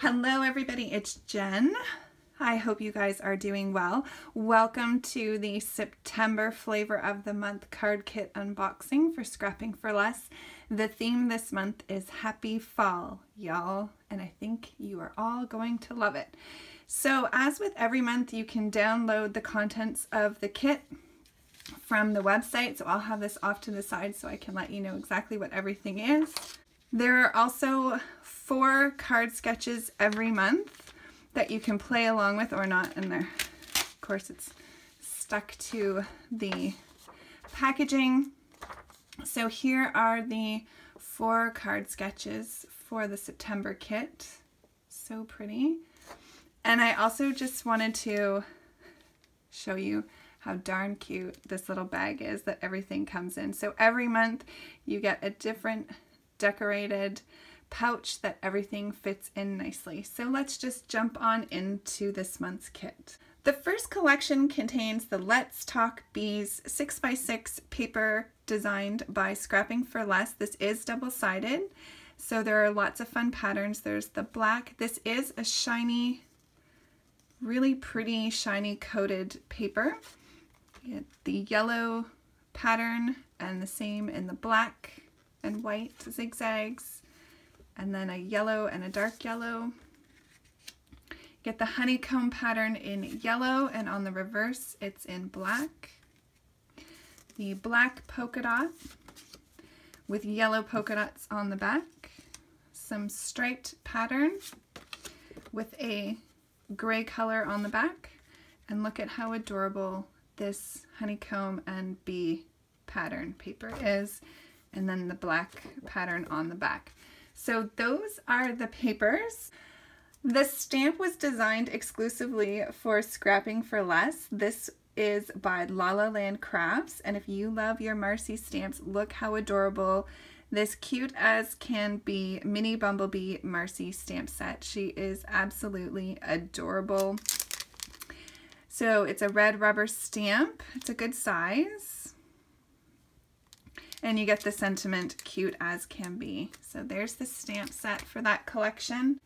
Hello everybody, it's Jen. I hope you guys are doing well. Welcome to the September Flavor of the Month card kit unboxing for Scrapping for Less. The theme this month is Happy Fall, y'all, and I think you are all going to love it. So as with every month, you can download the contents of the kit from the website. So I'll have this off to the side so I can let you know exactly what everything is. There are also 4 card sketches every month that you can play along with or not, and there, of course, it's stuck to the packaging. So here are the 4 card sketches for the September kit. So pretty. And I also just wanted to show you how darn cute this little bag is that everything comes in. So every month you get a different decorated pouch that everything fits in nicely. So let's just jump on into this month's kit. The first collection contains the Let's Talk Bees 6x6 paper designed by Scrapping for Less. This is double-sided, so there are lots of fun patterns. There's the black. This is a shiny, really pretty shiny coated paper. You get the yellow pattern and the same in the black and white zigzags, and then a yellow and a dark yellow. Get the honeycomb pattern in yellow, and on the reverse it's in black. The black polka dot with yellow polka dots on the back. Some striped pattern with a gray color on the back. And look at how adorable this honeycomb and bee pattern paper is. And then the black pattern on the back. So those are the papers. The stamp was designed exclusively for Scrapping for Less. This is by La La Land Crafts, and if you love your Marcy stamps, look how adorable this cute as can be mini Bumblebee Marcy stamp set. She is absolutely adorable. So it's a red rubber stamp. It's a good size. And you get the sentiment cute as can be. So there's the stamp set for that collection.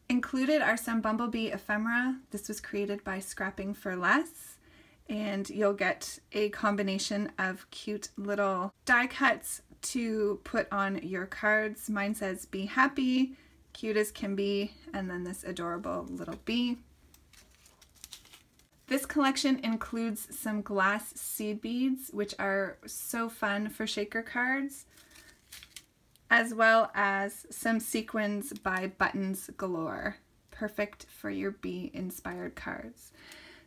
Included are some Bumblebee ephemera. This was created by Scrapping for Less. And you'll get a combination of cute little die cuts to put on your cards. Mine says "Be Happy," cute as can be, and then this adorable little bee. This collection includes some glass seed beads, which are so fun for shaker cards, as well as some sequins by Buttons Galore. Perfect for your bee inspired cards.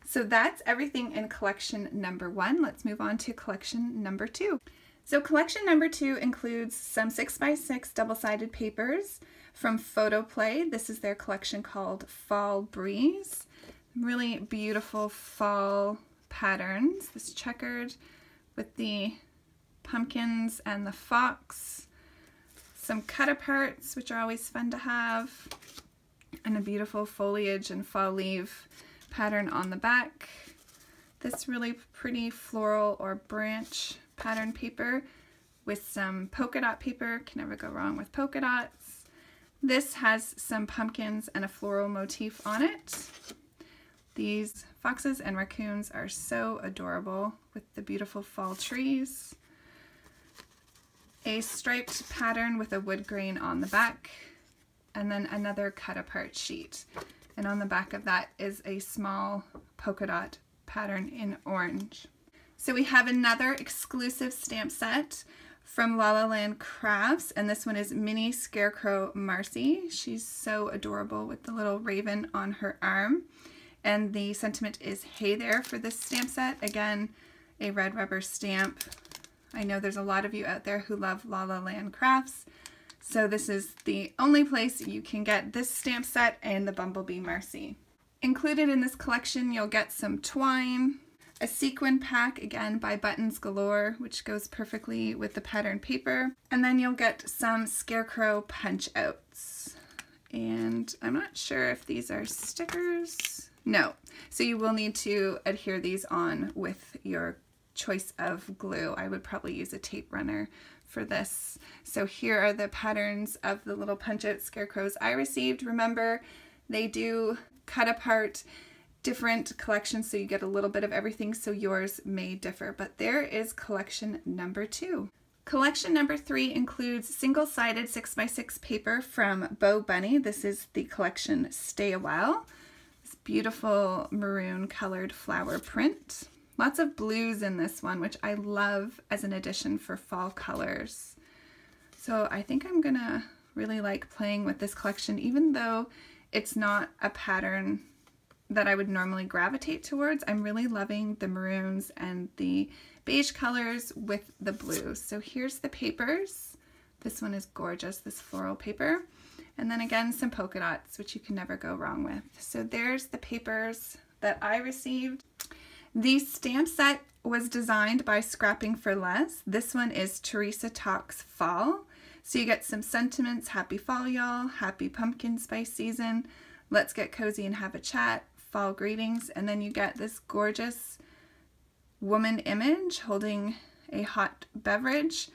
So that's everything in collection number 1. Let's move on to collection number 2. So collection number 2 includes some 6x6 double-sided papers from Photoplay. This is their collection called Fall Breeze. Really beautiful fall patterns. This checkered with the pumpkins and the fox. Some cut aparts, which are always fun to have. And a beautiful foliage and fall leaf pattern on the back. This really pretty floral or branch pattern paper with some polka dot paper. Can never go wrong with polka dots. This has some pumpkins and a floral motif on it. These foxes and raccoons are so adorable with the beautiful fall trees. A striped pattern with a wood grain on the back, and then another cut apart sheet. And on the back of that is a small polka dot pattern in orange. So we have another exclusive stamp set from La La Land Crafts, and this one is Mini Scarecrow Marcy. She's so adorable with the little raven on her arm. And the sentiment is "Hey there" for this stamp set. Again, a red rubber stamp. I know there's a lot of you out there who love La La Land Crafts. So this is the only place you can get this stamp set and the Bumblebee Marcy. Included in this collection, you'll get some twine, a sequin pack, again by Buttons Galore, which goes perfectly with the pattern paper. And then you'll get some scarecrow punch outs. And I'm not sure if these are stickers. No, so you will need to adhere these on with your choice of glue. I would probably use a tape runner for this. So here are the patterns of the little punch out scarecrows I received. Remember, They do cut apart different collections so you get a little bit of everything, so yours may differ, but there is collection number 2. Collection number 3 includes single-sided 6x6 paper from Bo Bunny. This is the collection Stay a While. This beautiful maroon colored flower print. Lots of blues in this one, which I love as an addition for fall colors. So I think I'm gonna really like playing with this collection, even though it's not a pattern that I would normally gravitate towards. I'm really loving the maroons and the beige colors with the blues. So here's the papers. This one is gorgeous, this floral paper. And then again, some polka dots, which you can never go wrong with. So there's the papers that I received. The stamp set was designed by Scrapping for Less. This one is Teresa Talks Fall. So you get some sentiments, happy fall y'all, happy pumpkin spice season, let's get cozy and have a chat, fall greetings, and then you get this gorgeous woman image holding a hot beverage,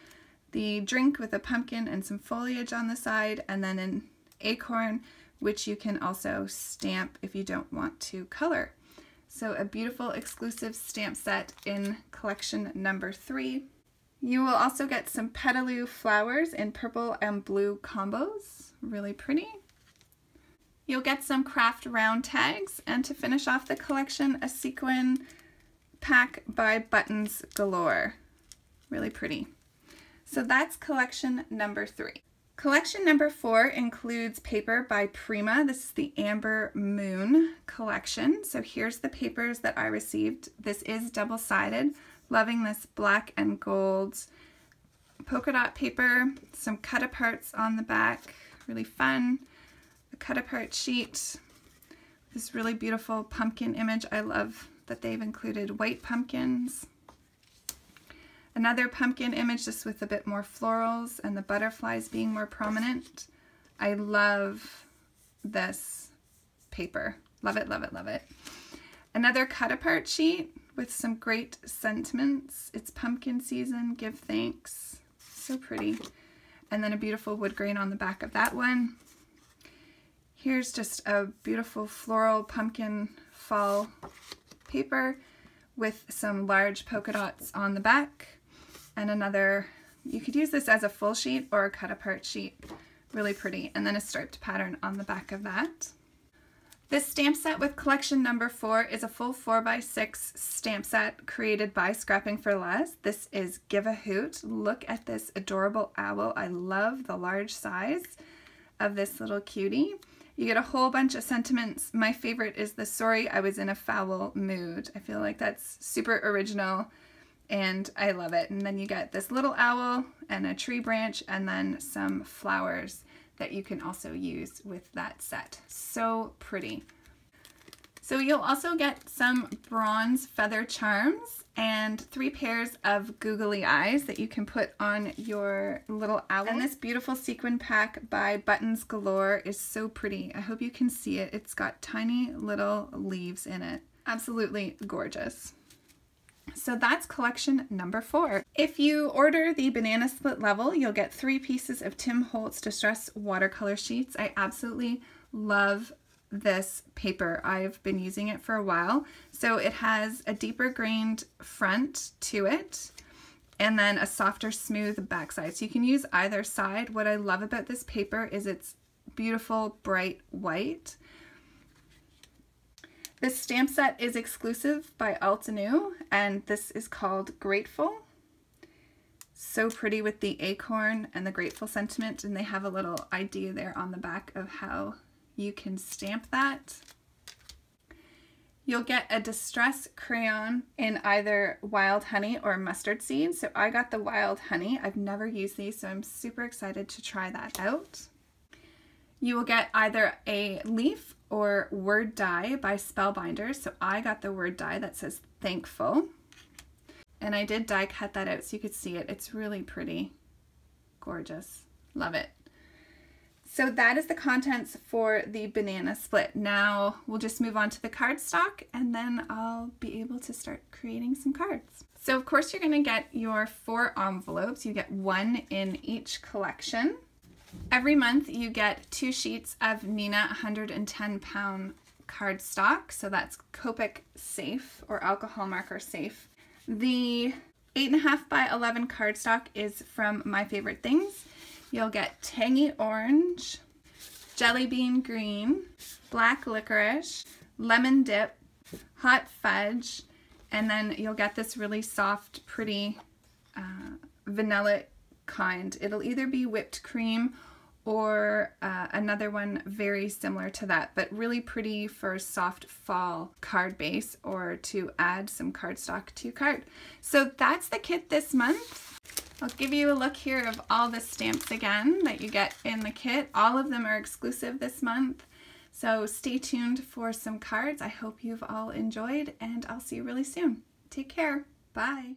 the drink with a pumpkin and some foliage on the side, and then an acorn, which you can also stamp if you don't want to color. So a beautiful exclusive stamp set in collection number 3. You will also get some petaloo flowers in purple and blue combos, really pretty. You'll get some craft round tags, and to finish off the collection, a sequin pack by Buttons Galore. Really pretty. So that's collection number 3. Collection number 4 includes paper by Prima. This is the Amber Moon collection. So here's the papers that I received. This is double-sided. Loving this black and gold polka dot paper. Some cut-aparts on the back. Really fun. A cut-apart sheet. This really beautiful pumpkin image. I love that they've included white pumpkins. Another pumpkin image just with a bit more florals and the butterflies being more prominent. I love this paper. Love it, love it, love it. Another cut-apart sheet with some great sentiments. It's pumpkin season, give thanks. So pretty. And then a beautiful wood grain on the back of that one. Here's just a beautiful floral pumpkin fall paper with some large polka dots on the back. And another, you could use this as a full sheet or a cut-apart sheet. Really pretty. And then a striped pattern on the back of that. This stamp set with collection number 4 is a full 4x6 stamp set created by Scrapping for Less. This is Give a Hoot. Look at this adorable owl. I love the large size of this little cutie. You get a whole bunch of sentiments. My favorite is the sorry I was in a foul mood. I feel like that's super original and I love it. And then you get this little owl and a tree branch and then some flowers that you can also use with that set. So pretty. So you'll also get some bronze feather charms and 3 pairs of googly eyes that you can put on your little owl. And this beautiful sequin pack by Buttons Galore is so pretty. I hope you can see it. It's got tiny little leaves in it. Absolutely gorgeous. So that's collection number 4. If you order the banana split level, you'll get 3 pieces of Tim Holtz Distress watercolor sheets. I absolutely love this paper. I've been using it for a while. So it has a deeper grained front to it and then a softer smooth backside. So you can use either side. What I love about this paper is it's beautiful bright white. This stamp set is exclusive by Altenew, and this is called Grateful. So pretty with the acorn and the grateful sentiment, and they have a little idea there on the back of how you can stamp that. You'll get a distress crayon in either Wild Honey or Mustard Seed. So I got the Wild Honey. I've never used these, so I'm super excited to try that out. You will get either a leaf or word die by Spellbinders. So I got the word die that says thankful. And I did die cut that out so you could see it. It's really pretty. Gorgeous. Love it. So that is the contents for the banana split. Now we'll just move on to the cardstock and then I'll be able to start creating some cards. So of course you're going to get your 4 envelopes. You get 1 in each collection. Every month you get 2 sheets of Neenah 110 pound cardstock, so that's Copic safe or alcohol marker safe. The 8.5 by 11 cardstock is from My Favorite Things. You'll get tangy orange, jelly bean green, black licorice, lemon dip, hot fudge, and then you'll get this really soft, pretty vanilla kind. It'll either be whipped cream or another one very similar to that, but really pretty for soft fall card base or to add some cardstock to your card. So that's the kit this month. I'll give you a look here of all the stamps again that you get in the kit. All of them are exclusive this month. So stay tuned for some cards. I hope you've all enjoyed, and I'll see you really soon. Take care. Bye.